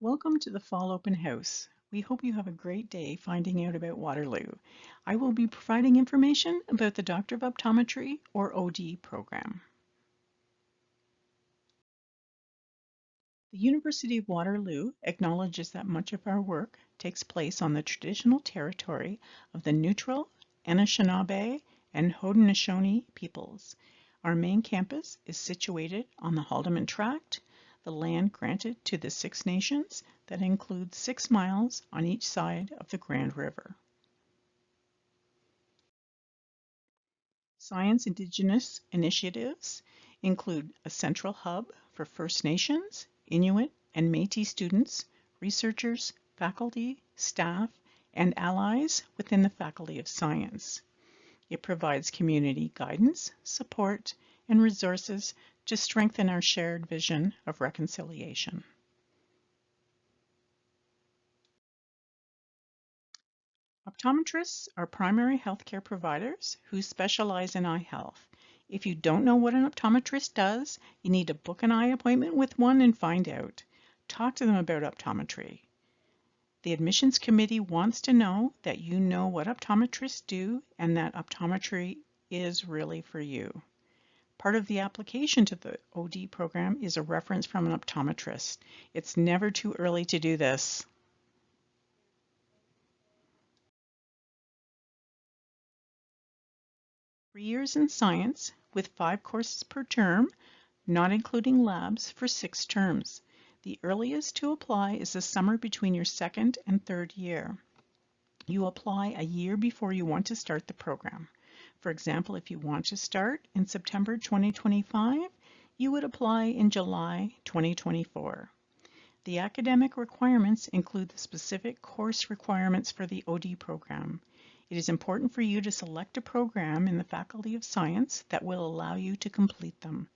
Welcome to the Fall Open House. We hope you have a great day finding out about Waterloo. I will be providing information about the Doctor of Optometry or OD program. The University of Waterloo acknowledges that much of our work takes place on the traditional territory of the Neutral, Anishinaabe, and Haudenosaunee peoples. Our main campus is situated on the Haldimand Tract, the land granted to the Six Nations that includes 6 miles on each side of the Grand River. Science Indigenous initiatives include a central hub for First Nations, Inuit, and Métis students, researchers, faculty, staff, and allies within the Faculty of Science. It provides community guidance, support, and resources to strengthen our shared vision of reconciliation. Optometrists are primary healthcare providers who specialize in eye health. If you don't know what an optometrist does, you need to book an eye appointment with one and find out. Talk to them about optometry. The admissions committee wants to know that you know what optometrists do and that optometry is really for you. Part of the application to the OD program is a reference from an optometrist. It's never too early to do this. Three years in science with 5 courses per term, not including labs for 6 terms. The earliest to apply is the summer between your 2nd and 3rd year. You apply a year before you want to start the program. For example, if you want to start in September 2025, you would apply in July 2024. The academic requirements include the specific course requirements for the OD program. It is important for you to select a program in the Faculty of Science that will allow you to complete them.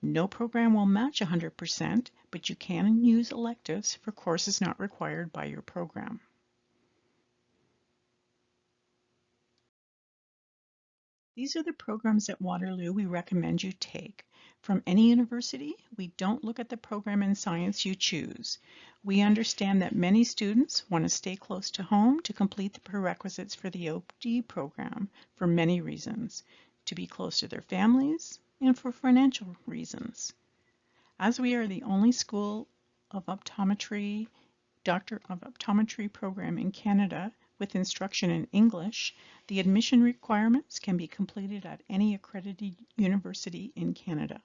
No program will match 100%, but you can use electives for courses not required by your program. These are the programs at Waterloo we recommend you take. From any university, we don't look at the program in science you choose. We understand that many students want to stay close to home to complete the prerequisites for the OD program for many reasons, to be close to their families, and for financial reasons. As we are the only school of optometry, Doctor of Optometry program in Canada with instruction in English, the admission requirements can be completed at any accredited university in Canada.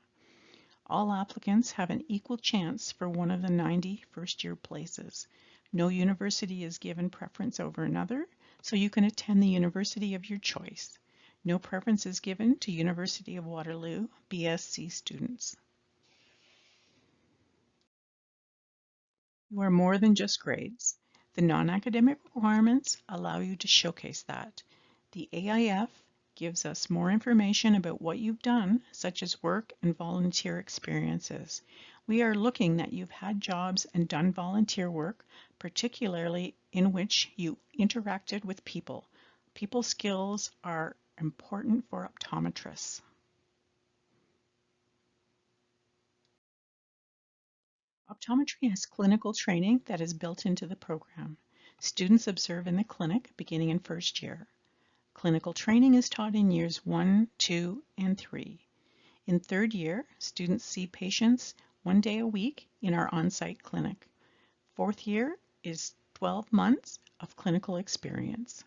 All applicants have an equal chance for one of the 90 first-year places. No university is given preference over another, so you can attend the university of your choice. No preference is given to University of Waterloo BSc students. You are more than just grades. The non-academic requirements allow you to showcase that. The AIF gives us more information about what you've done, such as work and volunteer experiences. We are looking that you've had jobs and done volunteer work, particularly in which you interacted with people. People skills are important for optometrists. Optometry has clinical training that is built into the program. Students observe in the clinic beginning in first year. Clinical training is taught in years 1, 2, and 3. In third year, students see patients 1 day a week in our on-site clinic. Fourth year is 12 months of clinical experience.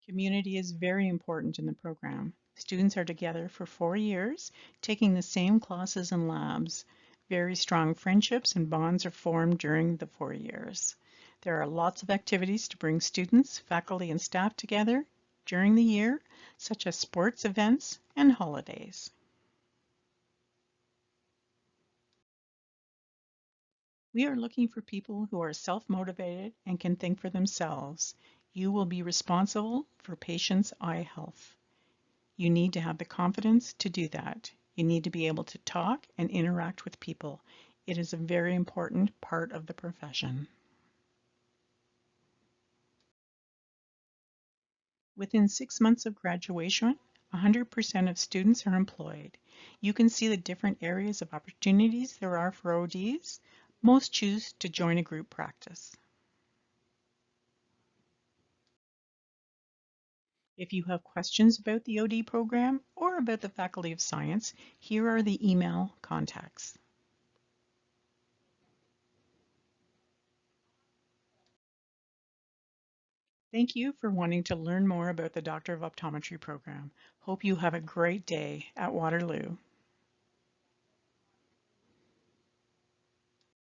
Community is very important in the program. Students are together for 4 years, taking the same classes and labs. Very strong friendships and bonds are formed during the 4 years. There are lots of activities to bring students, faculty, and staff together during the year, such as sports events and holidays. We are looking for people who are self-motivated and can think for themselves. You will be responsible for patients' eye health. You need to have the confidence to do that. You need to be able to talk and interact with people. It is a very important part of the profession. Within 6 months of graduation, 100% of students are employed. You can see the different areas of opportunities there are for ODs. Most choose to join a group practice. If you have questions about the OD program or about the Faculty of Science, here are the email contacts. Thank you for wanting to learn more about the Doctor of Optometry program. Hope you have a great day at Waterloo.